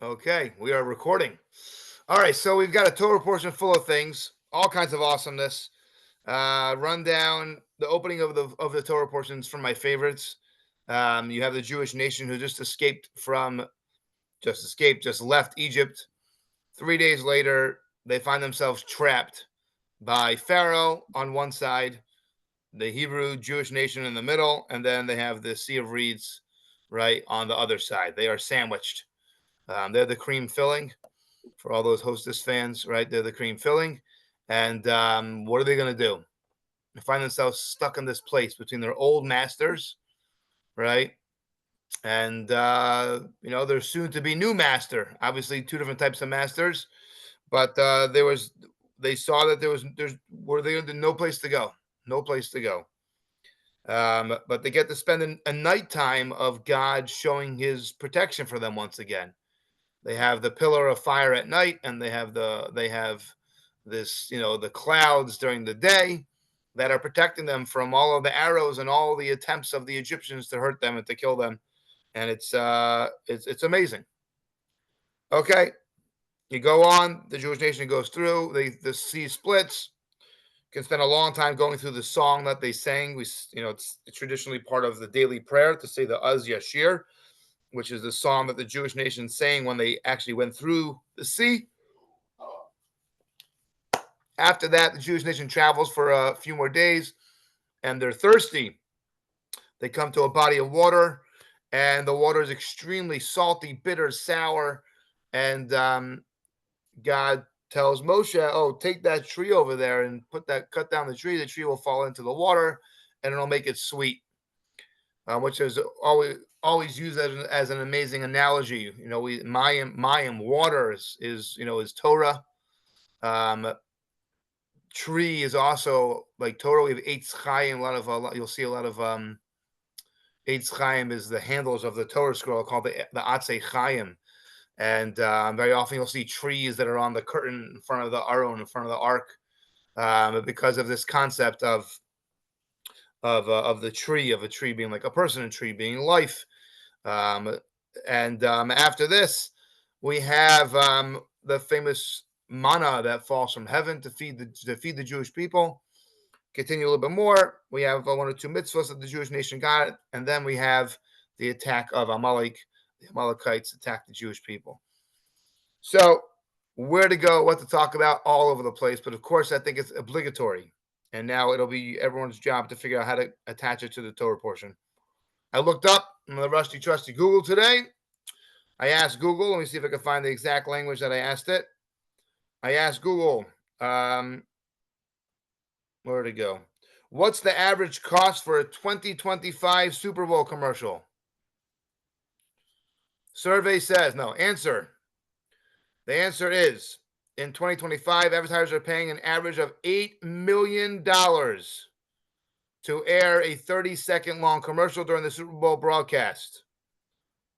Okay, we are recording. All right, so we've got a Torah portion full of things, all kinds of awesomeness. Run down the opening of the Torah portions from my favorites. You have the Jewish nation who just left Egypt. 3 days later, they find themselves trapped by Pharaoh on one side, the Hebrew Jewish nation in the middle, and then they have the Sea of Reeds right on the other side. They are sandwiched. They're the cream filling for all those Hostess fans, right? They're the cream filling. And what are they going to do? They find themselves stuck in this place between their old masters, right? And, there's soon to be new master. Obviously, two different types of masters. But they saw that there's no place to go. No place to go. But they get to spend a nighttime of God showing his protection for them once again. They have the pillar of fire at night, and they have this, the clouds during the day that are protecting them from all of the arrows and all the attempts of the Egyptians to hurt them and to kill them. And it's amazing. Okay, you go on. The Jewish nation goes through. The sea splits. Can spend a long time going through the song that they sang. It's traditionally part of the daily prayer to say the Az Yashir, which is the song that the Jewish nation sang when they actually went through the sea. After that, the Jewish nation travels for a few more days, and they're thirsty. They come to a body of water, and the water is extremely salty, bitter, sour, and God tells Moshe, "Oh, take that tree over there and cut down the tree. The tree will fall into the water, and it'll make it sweet." Which is always used as an amazing analogy. Mayim water is Torah. Tree is also like Torah. We have Eitz Chaim. You'll see a lot of Eitz Chaim is the handles of the Torah scroll called the Atzei Chaim. And very often you'll see trees that are on the curtain in front of the Aron, in front of the Ark, because of this concept of the tree, of a tree being like a person, a tree being life. And after this, we have the famous manna that falls from heaven to feed the Jewish people. Continue a little bit more. We have one or two mitzvahs that the Jewish nation got, and then we have the attack of Amalek. The Amalekites attack the Jewish people. So, where to go, what to talk about, all over the place. But of course, I think it's obligatory. And now it'll be everyone's job to figure out how to attach it to the Torah portion. I looked up on the rusty trusty Google today. I asked Google, let me see if I can find the exact language that I asked it. I asked Google, where to go? What's the average cost for a 2025 Super Bowl commercial? Survey says, no, answer. The answer is, in 2025, advertisers are paying an average of $8 million to air a 30-second long commercial during the Super Bowl broadcast.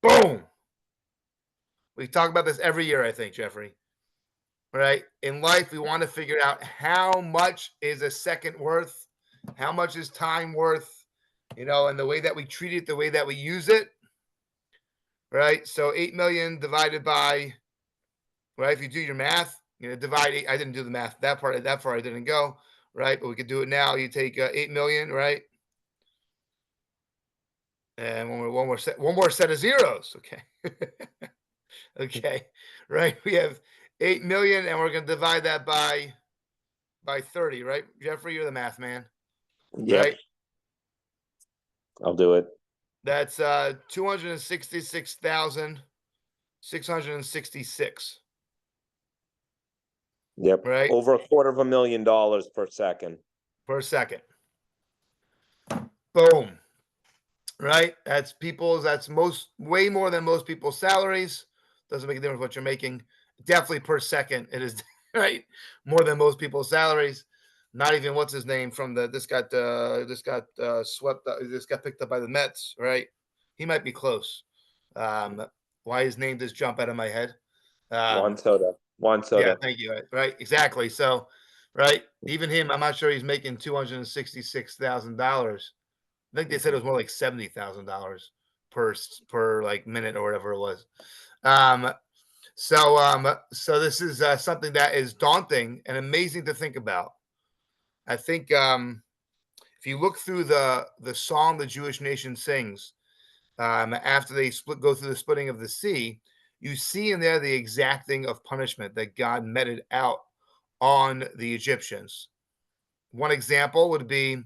Boom! We talk about this every year, I think, Jeffrey. Right? In life, we want to figure out how much is a second worth, how much is time worth, and the way that we treat it, the way that we use it. Right? So 8 million divided by, right? If you do your math, divide 8. I didn't do the math. That far I didn't go. Right? But we could do it now. You take 8 million, right? And one more set of zeros. Okay. Okay. Right. We have 8 million, and we're going to divide that by 30, right? Jeffrey, you're the math man. Yep. Right? I'll do it. That's 266,666. Yep. Right? Over $250,000 per second. Per second. Boom. Right? That's way more than most people's salaries. Doesn't make a difference what you're making. Definitely per second. It is right. More than most people's salaries. Not even what's his name from this got swept. This got picked up by the Mets. Right. He might be close. Why his name just jump out of my head? Juan Soto. Yeah. Thank you. Right. Exactly. So, right. Even him, I'm not sure he's making $266,000. I think they said it was more like $70,000 per like minute or whatever it was. So this is something that is daunting and amazing to think about. I think if you look through the song the Jewish nation sings after they go through the splitting of the sea, you see in there the exacting of punishment that God meted out on the Egyptians. One example would be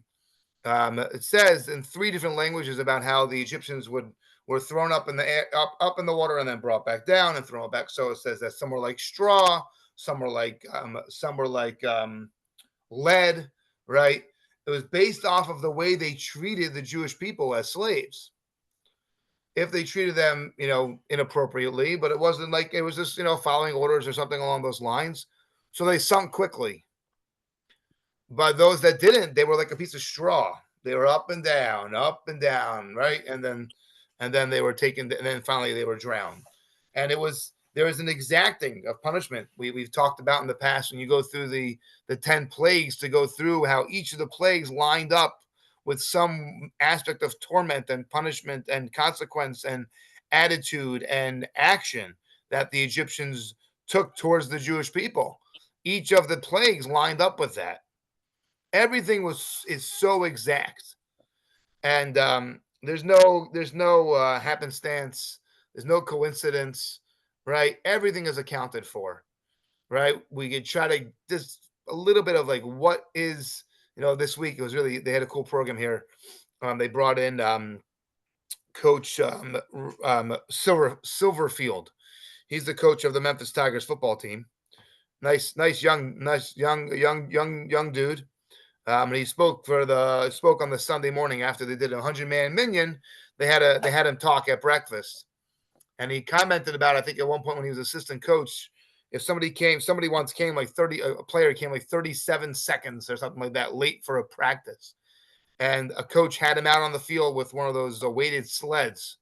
it says in 3 different languages about how the Egyptians were thrown up in the air, up in the water, and then brought back down and thrown back. So it says that some were like straw, some were like lead, right? It was based off of the way they treated the Jewish people as slaves. If they treated them, inappropriately, but it wasn't like it was just, following orders or something along those lines. So they sunk quickly. But those that didn't, they were like a piece of straw. They were up and down, right? And then they were taken, and then finally they were drowned. And there was an exacting of punishment. We've talked about in the past when you go through the 10 plagues, to go through how each of the plagues lined up with some aspect of torment and punishment and consequence and attitude and action that the Egyptians took towards the Jewish people. Each of the plagues lined up with that. Everything is so exact, and there's no happenstance. There's no coincidence, right? Everything is accounted for, right? We could try to just a little bit of like what is, this week it was really, they had a cool program here. They brought in Coach Silverfield. He's the coach of the Memphis Tigers football team. Nice young dude. And he spoke on the Sunday morning after they did a 100-man minyan. They had him talk at breakfast, and he commented about, I think at one point when he was assistant coach, if somebody once came like 30, a player came like 37 seconds or something like that late for a practice, and a coach had him out on the field with one of those weighted sleds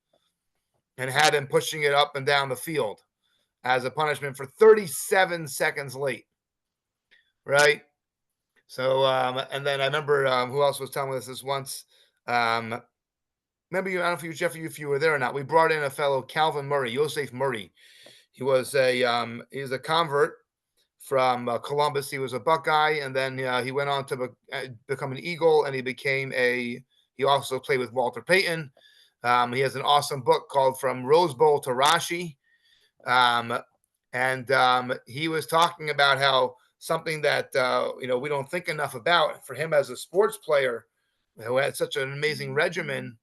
and had him pushing it up and down the field as a punishment for 37 seconds late, right? So, and then I remember who else was telling us this once. Remember, I don't know if you, Jeffrey, if you were there or not. We brought in a fellow, Calvin Murray, Yosef Murray. He was he's a convert from Columbus. He was a Buckeye, and then he went on to become an Eagle, and he also played with Walter Payton. He has an awesome book called From Rose Bowl to Rashi. And he was talking about how something that we don't think enough about for him as a sports player who had such an amazing regimen.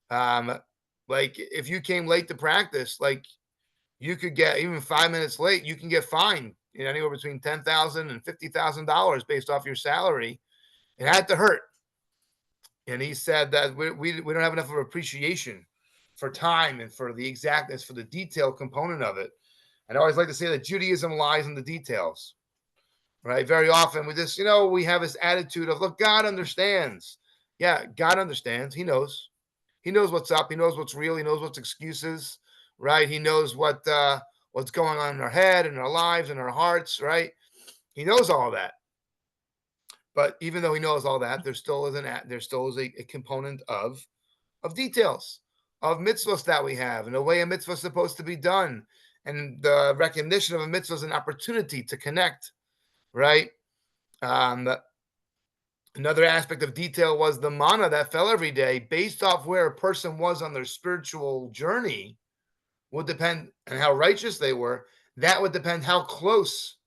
Like if you came late to practice, like you could get even 5 minutes late, you can get fined anywhere between $10,000 and $50,000 based off your salary. It had to hurt. And he said that we don't have enough of appreciation for time and for the exactness, for the detail component of it. And I always like to say that Judaism lies in the details, right? Very often we just, we have this attitude of, look, God understands. Yeah, God understands. He knows. He knows what's up. He knows what's real. He knows what's excuses, right? He knows what's going on in our head, in our lives, in our hearts, right? He knows all that. But even though he knows all that, there still is a component of details, of mitzvahs that we have, and the way a mitzvah is supposed to be done, and the recognition of a mitzvah as an opportunity to connect, right? Another aspect of detail was the manna that fell every day, based off where a person was on their spiritual journey, would depend on how righteous they were. That would depend how close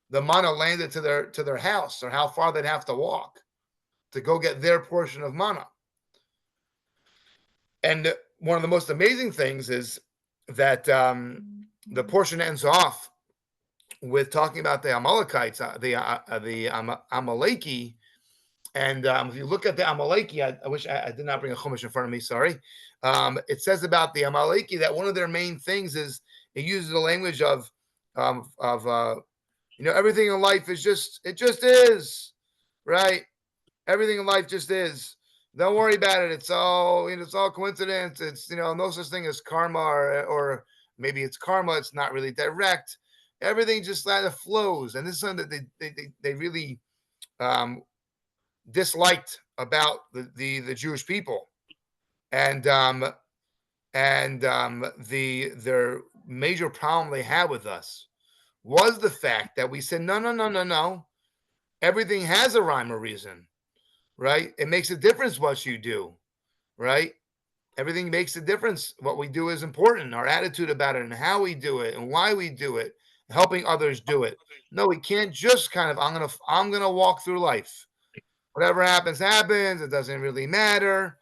the manna landed to their house, or how far they'd have to walk to go get their portion of manna. And one of the most amazing things is that the portion ends off with talking about the Amalekites, the Amaleki. And if you look at the Amaleki, I wish I did not bring a chumash in front of me. Sorry. It says about the Amaleki that one of their main things is it uses the language of everything in life it just is, right? Everything in life just is. Don't worry about it. It's all coincidence. It's no such thing as karma, or maybe it's karma. It's not really direct. Everything just kind of flows, and this is something that they really disliked about the Jewish people. And And their major problem they had with us was the fact that we said, no. Everything has a rhyme or reason, right? It makes a difference what you do, right? Everything makes a difference. What we do is important. Our attitude about it and how we do it and why we do it, helping others do it. No, we can't just kind of, I'm gonna walk through life. Whatever happens, happens. It doesn't really matter.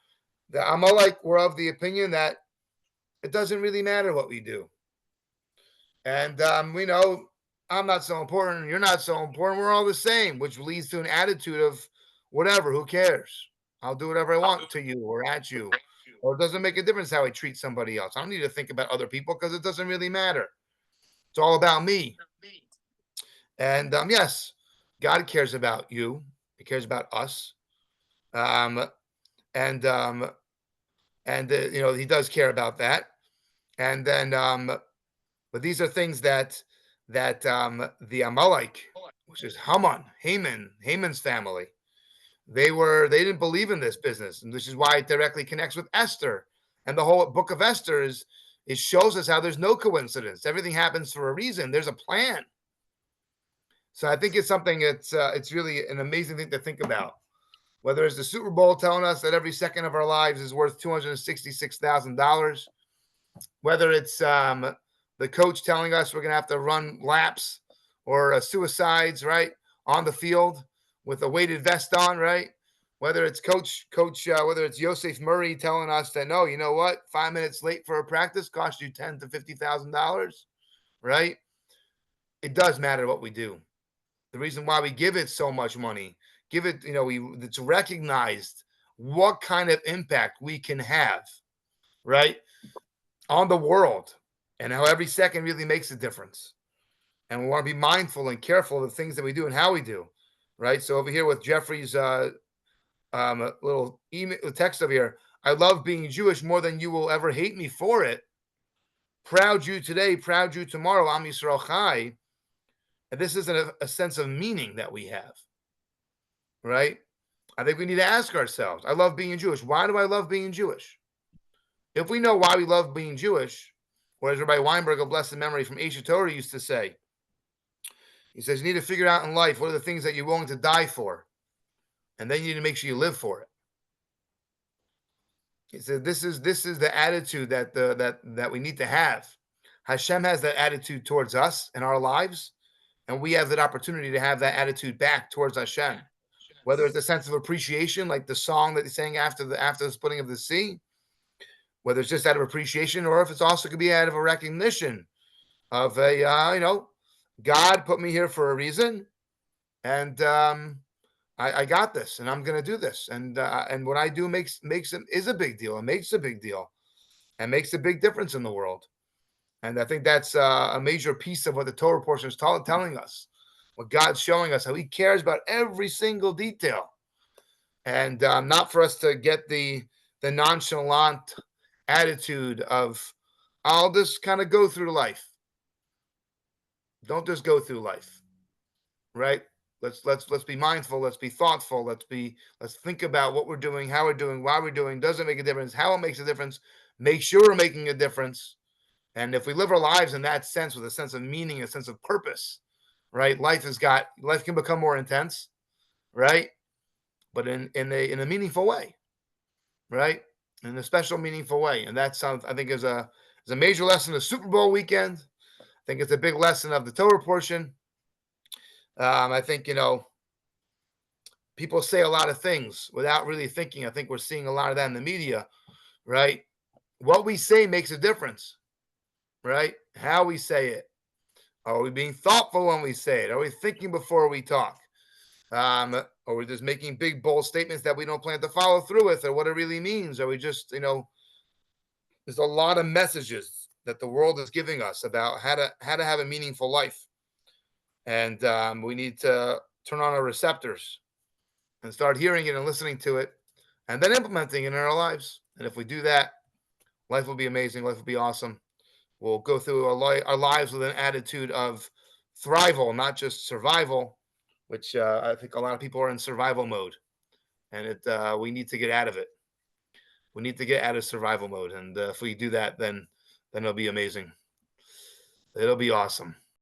The Amalek were of the opinion that it doesn't really matter what we do. And we know I'm not so important. You're not so important. We're all the same, which leads to an attitude of whatever, who cares? I'll do whatever I want to you or at you. Or it doesn't make a difference how I treat somebody else. I don't need to think about other people because it doesn't really matter. It's all about me. And yes, God cares about you. He cares about us. Um, and He does care about that. And then but these are things that the Amalek, which is Haman's family, they didn't believe in this business, and this is why it directly connects with Esther. And the whole book of Esther it shows us how there's no coincidence. Everything happens for a reason. There's a plan. So I think it's something. It's really an amazing thing to think about. Whether it's the Super Bowl telling us that every second of our lives is worth $266,000, whether it's the coach telling us we're going to have to run laps or suicides, right, on the field with a weighted vest on, right? Whether it's whether it's Yosef Murray telling us that, no, you know what, 5 minutes late for a practice costs you $10,000 to $50,000, right? It does matter what we do. The reason why we give it so much money, it's recognized what kind of impact we can have, right, on the world, and how every second really makes a difference. And we want to be mindful and careful of the things that we do and how we do, right? So over here with Jeffrey's little email text over here, I love being Jewish more than you will ever hate me for it. Proud Jew today, proud Jew tomorrow, Am Yisrael Chai. And this isn't a sense of meaning that we have, right? I think we need to ask ourselves, I love being Jewish. Why do I love being Jewish? If we know why we love being Jewish, or as Rabbi Weinberg, of blessed memory from Asia Torah, used to say, he says, you need to figure out in life what are the things that you're willing to die for, and then you need to make sure you live for it. He said, this is the attitude that we need to have. Hashem has that attitude towards us in our lives, and we have that opportunity to have that attitude back towards Hashem. Whether it's a sense of appreciation, like the song that he sang after the splitting of the sea, whether it's just out of appreciation, or if it's also could be out of a recognition of God put me here for a reason, and I got this, and I'm going to do this, and what I do is a big deal. It makes a big deal, and makes a big difference in the world. And I think that's a major piece of what the Torah portion is telling us, what God's showing us, how He cares about every single detail, and not for us to get the nonchalant attitude of, I'll just kind of go through life. Don't just go through life, right? Let's be mindful. Let's be thoughtful. Let's think about what we're doing, how we're doing, why we're doing. Does it make a difference? How it makes a difference? Make sure we're making a difference. And if we live our lives in that sense, with a sense of meaning, a sense of purpose, right? Life can become more intense, right? But in a meaningful way, right? In a special, meaningful way. And that sounds, I think, is a major lesson of Super Bowl weekend. I think it's a big lesson of the Torah portion. I think, people say a lot of things without really thinking. I think we're seeing a lot of that in the media, right? What we say makes a difference, right? How we say it. Are we being thoughtful when we say it? Are we thinking before we talk? Or we're just making big, bold statements that we don't plan to follow through with, or what it really means? Are we just, there's a lot of messages that the world is giving us about how to have a meaningful life. And we need to turn on our receptors and start hearing it and listening to it, and then implementing it in our lives. And if we do that, life will be amazing. Life will be awesome. We'll go through our lives with an attitude of thrival, not just survival, which I think a lot of people are in survival mode, and we need to get out of it. We need to get out of survival mode, and if we do that, then it'll be amazing. It'll be awesome.